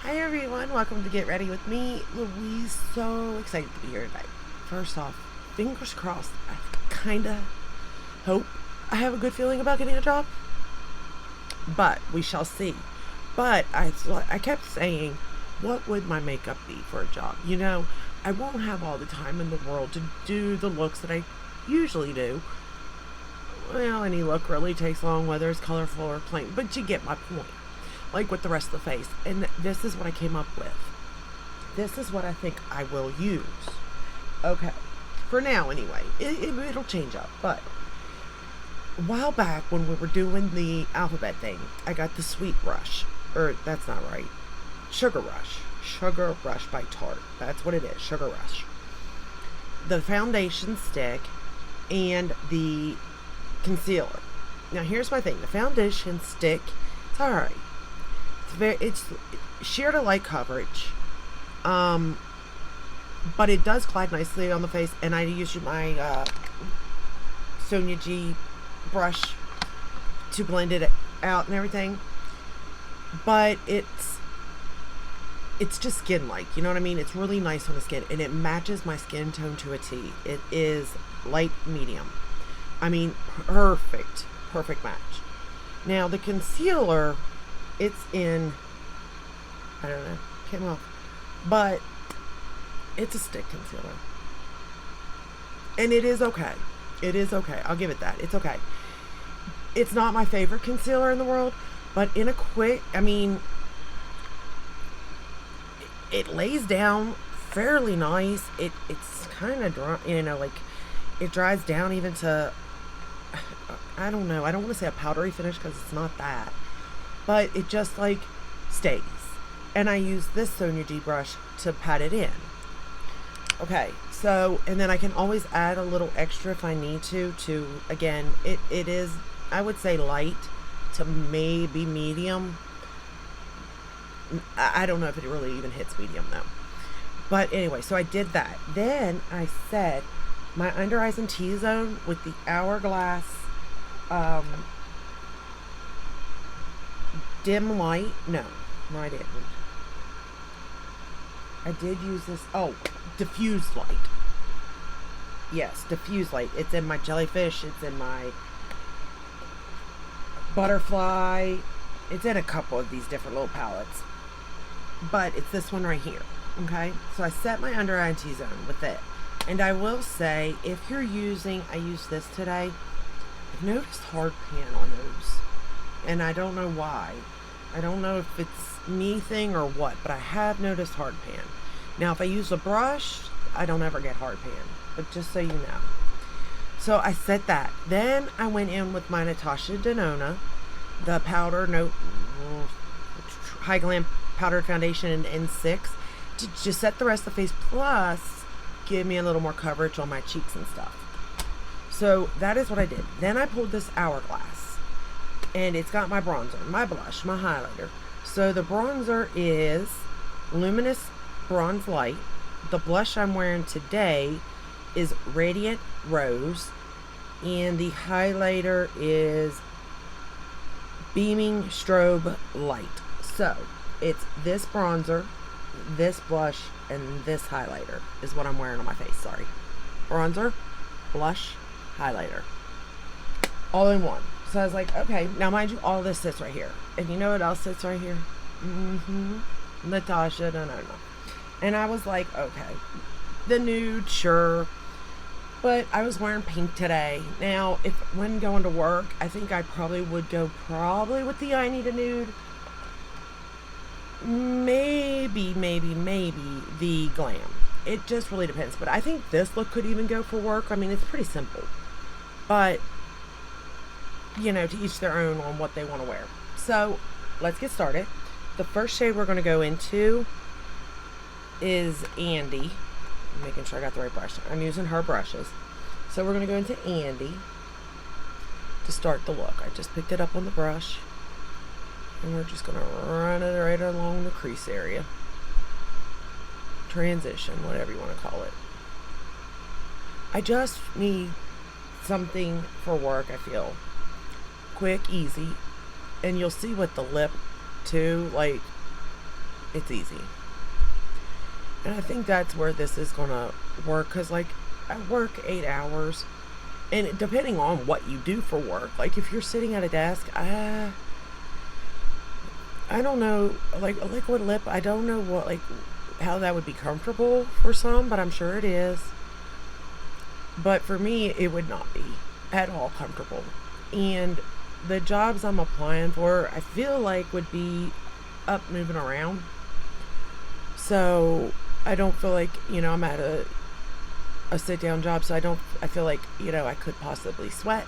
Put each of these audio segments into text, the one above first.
Hi everyone, welcome to Get Ready with me, Louise. So excited to be here today. First off, fingers crossed. I kinda hope I have a good feeling about getting a job, but we shall see. But I kept saying, what would my makeup be for a job? I won't have all the time in the world to do the looks that I usually do. Well, any look really takes long, whether it's colorful or plain, but you get my point. Like with the rest of the face. And this is what I came up with. This is what I think I will use. Okay. For now, anyway. It'll change up. But a while back when we were doing the alphabet thing, I got the Sweet Rush. Or, that's not right. Sugar Rush. Sugar Rush by Tarte. That's what it is. Sugar Rush. The foundation stick and the concealer. Now, here's my thing. The foundation stick, it's alright. It's sheer to light coverage, but it does glide nicely on the face, and I use my Sonia G brush to blend it out and everything. But it's just skin-like, you know what I mean? It's really nice on the skin, and it matches my skin tone to a T. It is light medium. I mean, perfect match. Now the concealer, it's in, I don't know, came off, but it's a stick concealer, and it is okay. I'll give it that. It's okay. It's not my favorite concealer in the world, but in a quick, it lays down fairly nice. It's kind of dry, it dries down even to, I don't know, I don't want to say a powdery finish because it's not that. But it just stays. And I use this Sonia G brush to pat it in. Okay, so, and then I can always add a little extra if I need to, again, it is, I would say light to maybe medium. I don't know if it really even hits medium though. But anyway, so I did that. Then I set my under eyes and T-zone with the Hourglass, dim light. No, I didn't. I did use this. Oh, diffused light. Yes, diffused light. It's in my jellyfish. It's in my butterfly. It's in a couple of these different little palettes. But it's this one right here. Okay? So I set my under eye and T-zone with it. And I will say, if you're using, I used this today, I've noticed hard pan on those. And I don't know why. I don't know if it's me thing or what, but I have noticed hard pan. Now, if I use a brush, I don't ever get hard pan. But just so you know. So I set that. Then I went in with my Natasha Denona, the powder high glam powdered foundation in N6 to just set the rest of the face, plus give me a little more coverage on my cheeks and stuff. So that is what I did. Then I pulled this Hourglass, and it's got my bronzer, my blush, my highlighter. So the bronzer is Luminous Bronze Light. The blush I'm wearing today is Radiant Rose, and the highlighter is Beaming Strobe Light. So it's this bronzer, this blush, and this highlighter is what I'm wearing on my face. Sorry. Bronzer, blush, highlighter. All in one. So I was like, okay, now mind you, all this sits right here. And you know what else sits right here? Natasha, no. And I was like, okay, the nude, sure. But I was wearing pink today. Now, when going to work, I think I probably would go with the I Need a Nude. Maybe the glam. It just really depends. But I think this look could even go for work. I mean, it's pretty simple. But, to each their own on what they want to wear. So, let's get started. The first shade we're going to go into is Andy. I'm making sure I got the right brush. I'm using her brushes. So, we're going to go into Andy to start the look. I just picked it up on the brush. And we're just going to run it right along the crease area. Transition, whatever you want to call it. I just need something for work, I feel. Quick, easy. And you'll see with the lip, too. It's easy. And I think that's where this is going to work because, like, I work 8 hours. And depending on what you do for work, like if you're sitting at a desk, I don't know, like a liquid lip, I don't know what, like, how that would be comfortable for some, but I'm sure it is. But for me, it would not be at all comfortable. And the jobs I'm applying for, I feel like would be up moving around. So I don't feel like, I'm at a sit down job. So I feel like, I could possibly sweat.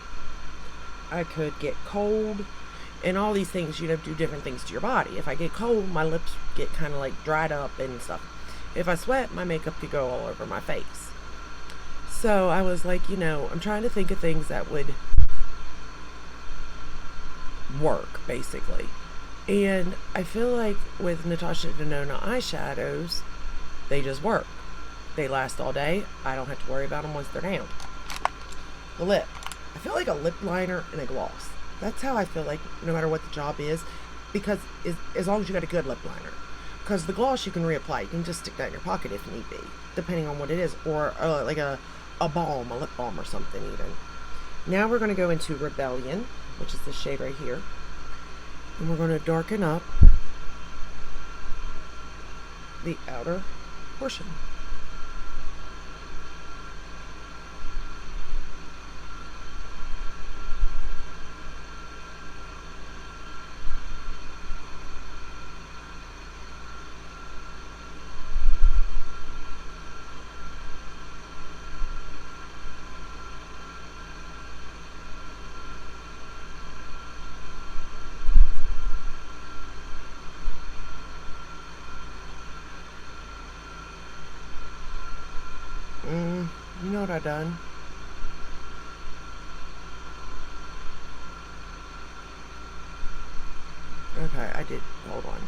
I could get cold. And all these things, do different things to your body. If I get cold, my lips get kind of like dried up and stuff. If I sweat, my makeup could go all over my face. So I was like, I'm trying to think of things that would work, basically. And I feel like with Natasha Denona eyeshadows, they just work. They last all day. I don't have to worry about them once they're down. The lip. I feel like a lip liner and a gloss. That's how I feel like no matter what the job is, because as long as you got a good lip liner. Because the gloss you can reapply. You can just stick that in your pocket if need be, depending on what it is. Or like a balm, a lip balm or something even. Now we're going to go into Rebellion, which is the shade right here. And we're going to darken up the outer portion. You know what I done? Okay, I did. Hold on.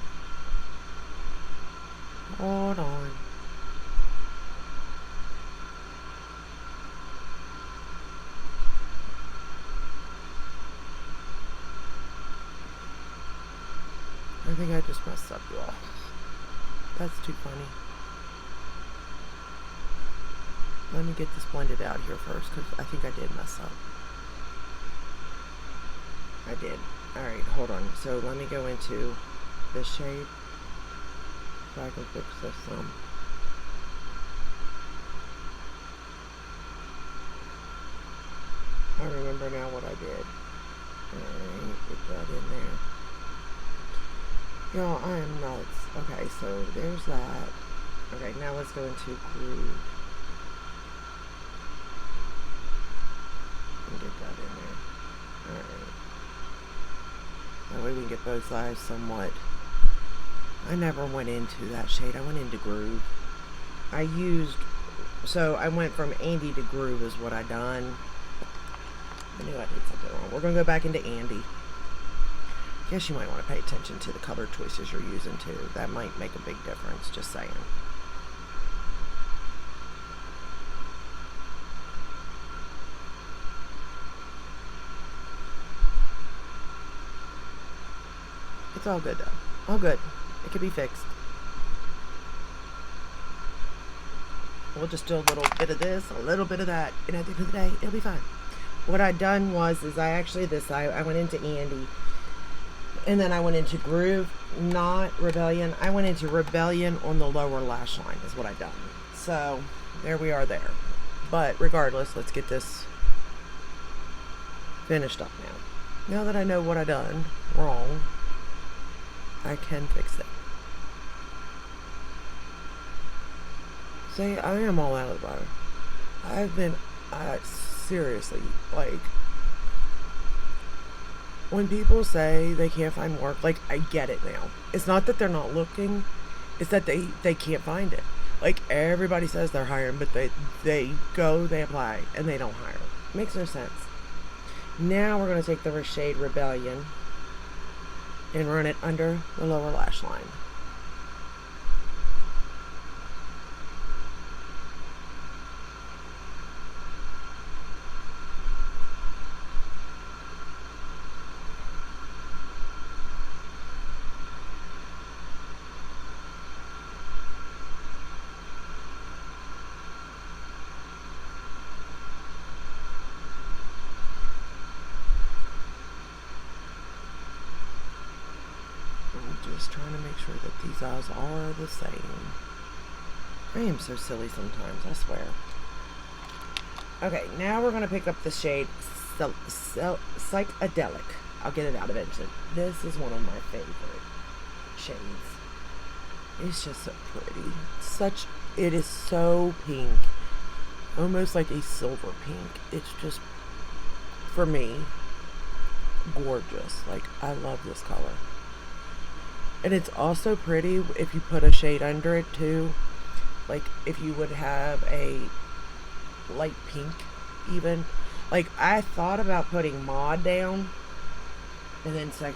Hold on. I think I just messed up, you all. That's too funny. Let me get this blended out here first, because I think I did mess up. I did. Alright, hold on. So let me go into this shade, so I can fix this some. I remember now what I did. Alright, get that in there. Y'all, I am nuts. Okay, so there's that. Okay, now let's go into Grwm. Get that in there. Alright. That way we can get both sides somewhat. I never went into that shade. I went into Grwm. So I went from Andy to Grwm is what I done. I knew I did something wrong. We're going to go back into Andy. Guess you might want to pay attention to the color choices you're using too. That might make a big difference, just saying. It's all good though. All good. It can be fixed. We'll just do a little bit of this, a little bit of that, and at the end of the day, it'll be fine. What I done was, I went into Andy, and then I went into Grwm, not Rebellion. I went into Rebellion on the lower lash line is what I done. So, there we are there. But regardless, let's get this finished up now. Now that I know what I done wrong, I can fix it. See, I am all out of the butter. I've been, seriously, like, when people say they can't find work, like, I get it now. It's not that they're not looking, it's that they can't find it. Like, everybody says they're hiring, but they apply, and they don't hire. Makes no sense. Now we're going to take the shade Rebellion and run it under the lower lash line. just trying to make sure that these eyes are the same. I am so silly sometimes, I swear. Okay, now we're going to pick up the shade Psychedelic. I'll get it out eventually. This is one of my favorite shades. It's just so pretty. It is so pink. Almost like a silver pink. It's just, for me, gorgeous. Like, I love this color. And it's also pretty if you put a shade under it too. Like, if you would have a light pink even. Like, I thought about putting Maud down and then I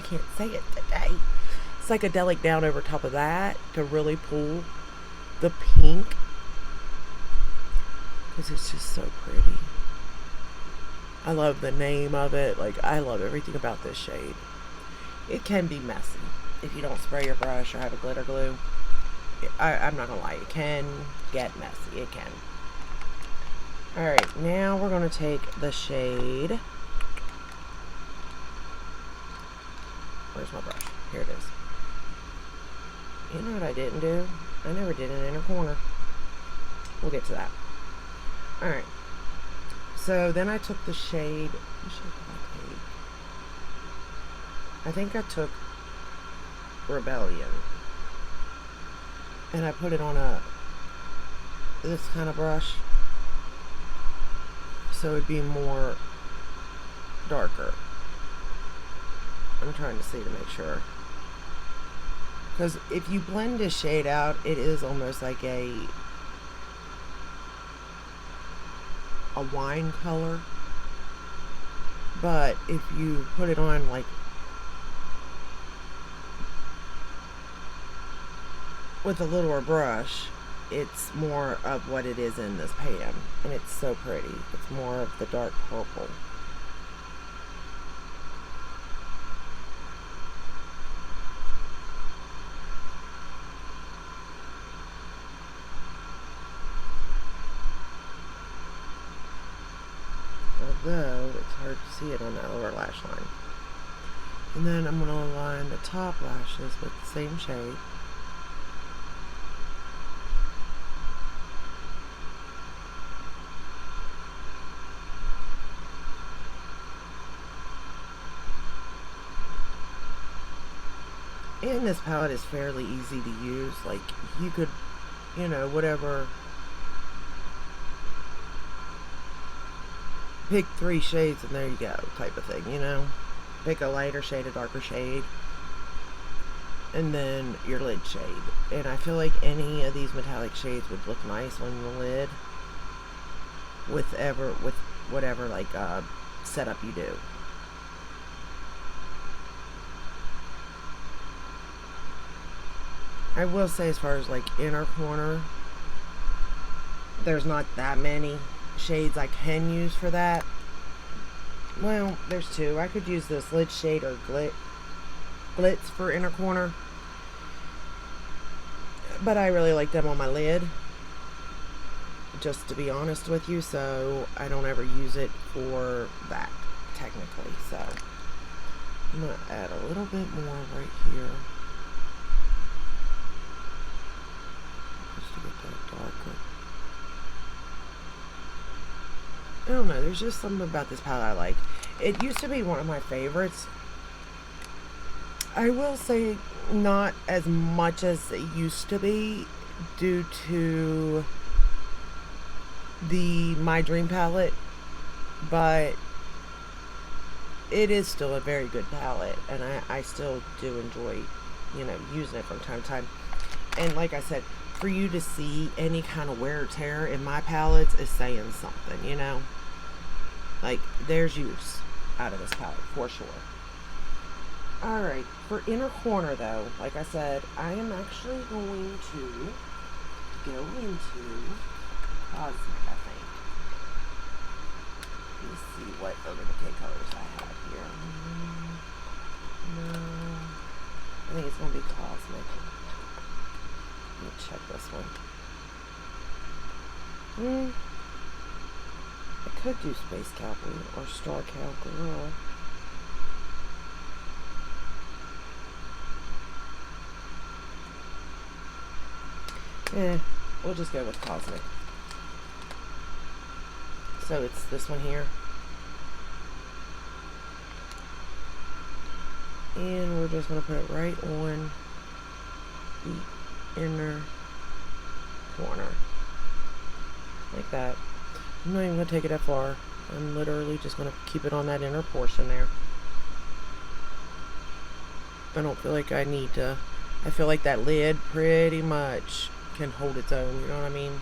can't say it today. Psychedelic down over top of that to really pull the pink, because it's just so pretty. I love the name of it. Like, I love everything about this shade. It can be messy if you don't spray your brush or have a glitter glue. I'm not gonna lie, it can get messy. It can. Alright, now we're gonna take the shade. Where's my brush? Here it is. You know what I didn't do? I never did an inner corner. We'll get to that. Alright. So then I took the shade. What shade did I take? I think I took Rebellion. And I put it on this kind of brush. So it'd be more darker. I'm trying to see to make sure. Because if you blend this shade out, it is almost like a wine color. But if you put it on like with a littler brush, it's more of what it is in this pan. And it's so pretty. It's more of the dark purple. Although it's hard to see it on that lower lash line. And then I'm going to align the top lashes with the same shade. And this palette is fairly easy to use. Like, you could, you know, whatever, pick 3 shades and there you go, type of thing, you know. Pick a lighter shade, a darker shade, and then your lid shade. And I feel like any of these metallic shades would look nice on the lid with whatever like setup you do. I will say, as far as like inner corner, there's not that many shades I can use for that. Well, there's 2. I could use this lid shade or glitz for inner corner, but I really like them on my lid, just to be honest with you, so I don't ever use it for that technically. So I'm gonna add a little bit more right here. To get that darker. I don't know, there's just something about this palette I like. It used to be one of my favorites. I will say not as much as it used to be due to the My Dream palette, but it is still a very good palette, and I still do enjoy, you know, using it from time to time. And like I said, for you to see any kind of wear or tear in my palettes is saying something, you know? Like, there's use out of this palette, for sure. Alright, for inner corner, though, like I said, I am actually going to go into Cosmic, I think. Let me see what Urban Decay colors I have here. No. I think it's going to be Cosmic. Let me check this one. I could do Space Cowboy or Star Cowgirl. We'll just go with Cosmic. So it's this one here. And we're just going to put it right on the inner corner. Like that. I'm not even going to take it that far. I'm literally just going to keep it on that inner portion there. I don't feel like I need to. I feel like that lid pretty much can hold its own, you know what I mean?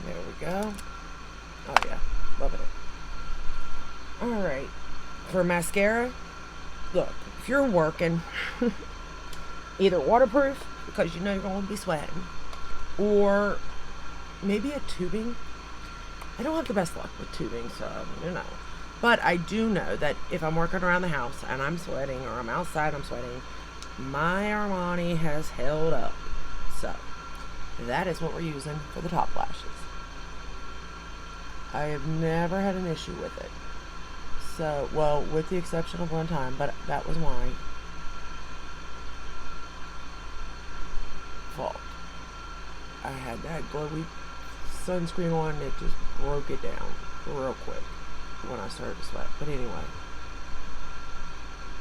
There we go. Oh yeah, loving it. Alright, for mascara, look, if you're working, either waterproof, because you know you're going to be sweating, or maybe a tubing. I don't have the best luck with tubing, so, you know. But I do know that if I'm working around the house and I'm sweating, or I'm outside, I'm sweating, my Armani has held up. So, that is what we're using for the top lashes. I have never had an issue with it. So, well, with the exception of one time, but that was my fault. I had that glowy sunscreen on and it just broke it down real quick when I started to sweat. But anyway,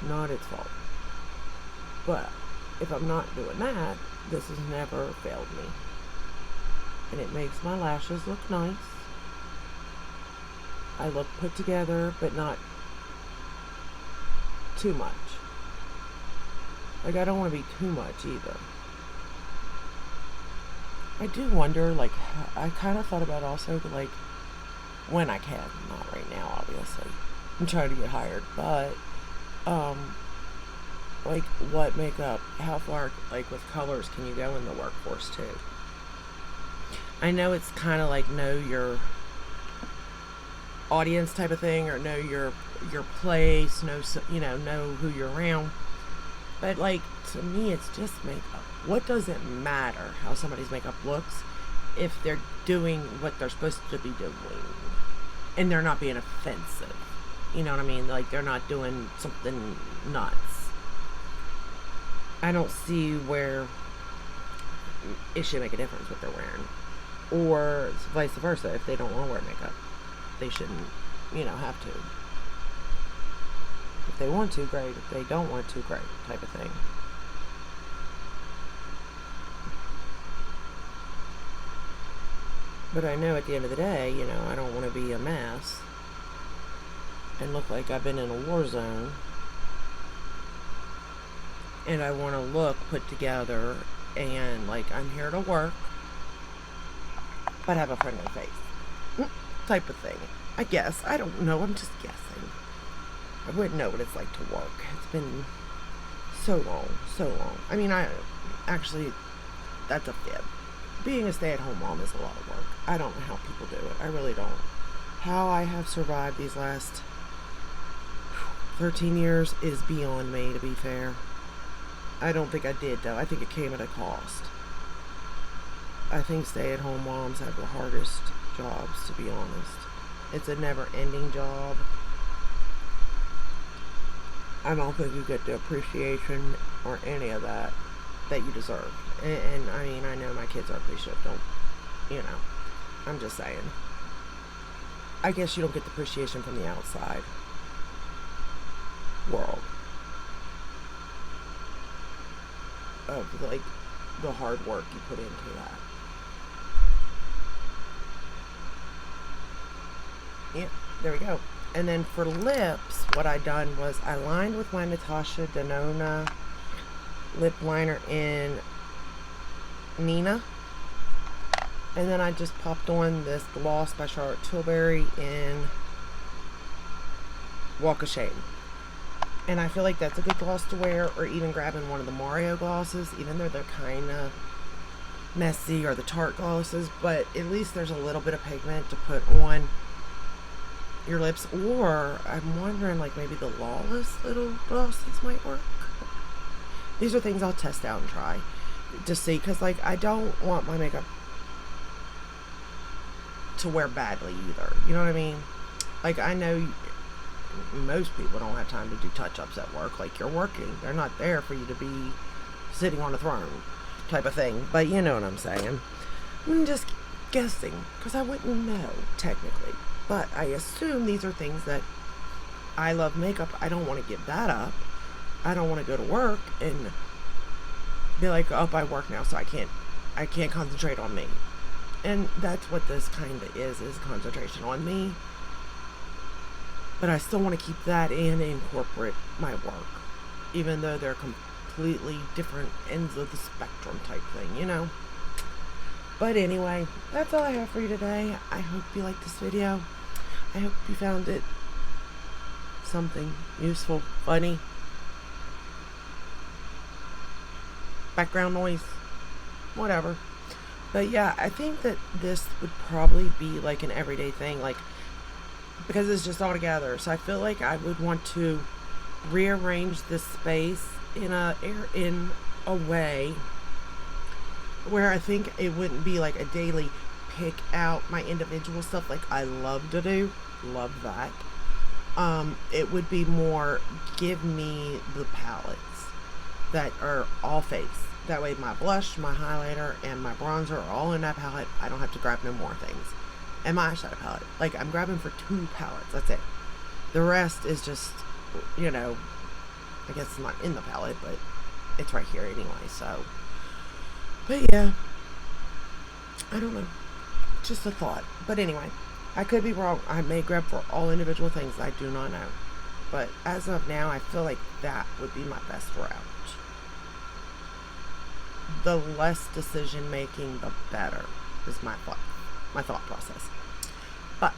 not its fault. But if I'm not doing that, this has never failed me. And it makes my lashes look nice. I look put together, but not too much. Like, I don't want to be too much either. I do wonder, like, I kind of thought about also, like, when I can, not right now, obviously. I'm trying to get hired, but, like, what makeup, how far, like, with colors can you go in the workforce, too? I know it's kind of like know your audience type of thing, or know your place, know who you're around. But, like, to me, it's just makeup. What does it matter how somebody's makeup looks if they're doing what they're supposed to be doing and they're not being offensive? You know what I mean? Like, they're not doing something nuts. I don't see where it should make a difference what they're wearing. Or vice versa, if they don't want to wear makeup, they shouldn't, have to. If they want to, great. If they don't want to, great, type of thing. But I know at the end of the day, I don't want to be a mess and look like I've been in a war zone. And I want to look put together and like I'm here to work, but have a friendly face. Type of thing. I guess. I don't know. I'm just guessing. I wouldn't know what it's like to work. It's been so long. I mean, that's a fib. Being a stay-at-home mom is a lot of work. I don't know how people do it. I really don't. How I have survived these last 13 years is beyond me, to be fair. I don't think I did, though. I think it came at a cost. I think stay-at-home moms have the hardest jobs, to be honest. It's a never-ending job. I don't think you get the appreciation or any of that you deserve. And I mean, I know my kids are appreciative. I'm just saying. I guess you don't get the appreciation from the outside world of, like, the hard work you put into that. Yeah, there we go. And then for lips, what I done was I lined with my Natasha Denona lip liner in Nina. And then I just popped on this gloss by Charlotte Tilbury in Walk of Shame. And I feel like that's a good gloss to wear, or even grabbing one of the Mario glosses, even though they're kind of messy, or the Tarte glosses, but at least there's a little bit of pigment to put on your lips. Or I'm wondering, like, maybe the Lawless little glosses might work. These are things I'll test out and try to see, because, like, I don't want my makeup to wear badly either. You know what I mean? Like, I know most people don't have time to do touch-ups at work. Like, you're working. They're not there for you to be sitting on a throne type of thing. But you know what I'm saying. I'm just guessing, because I wouldn't know, technically. But I assume these are things that I love makeup. I don't want to give that up. I don't want to go to work and be like, oh, I work now, so I can't concentrate on me. And that's what this kind of is concentration on me. But I still want to keep that and incorporate my work, even though they're completely different ends of the spectrum type thing, you know? But anyway, that's all I have for you today. I hope you liked this video. I hope you found it something useful, funny, background noise, whatever. But yeah, I think that this would probably be like an everyday thing, like, because it's just all together. So I feel like I would want to rearrange this space in a way where I think it wouldn't be like a daily pick out my individual stuff like I love to do. Love that. It would be more give me the palettes that are all face. That way my blush, my highlighter, and my bronzer are all in that palette. I don't have to grab no more things. And my eyeshadow palette. Like, I'm grabbing for 2 palettes. That's it. The rest is just, you know, I guess it's not in the palette, but it's right here anyway, so. But yeah, I don't know. Just a thought. But anyway, I could be wrong. I may grab for all individual things. I do not know. But as of now, I feel like that would be my best route. The less decision making, the better, is my thought process. But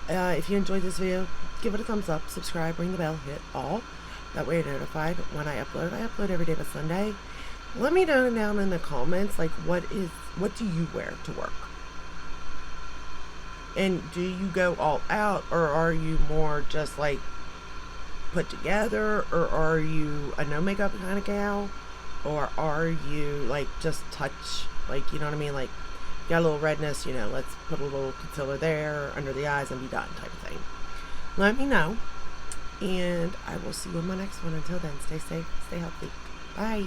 if you enjoyed this video, give it a thumbs up, subscribe, ring the bell, hit all. That way you're notified when I upload. I upload every day but Sunday. Let me know down in the comments, like, what do you wear to work? And do you go all out, or are you more just like put together, or are you a no makeup kind of gal, or are you like just touch, like, you know what I mean, like, got a little redness, you know, let's put a little concealer there under the eyes and be done type of thing. Let me know, and I will see you in my next one. Until then, stay safe, stay healthy. Bye.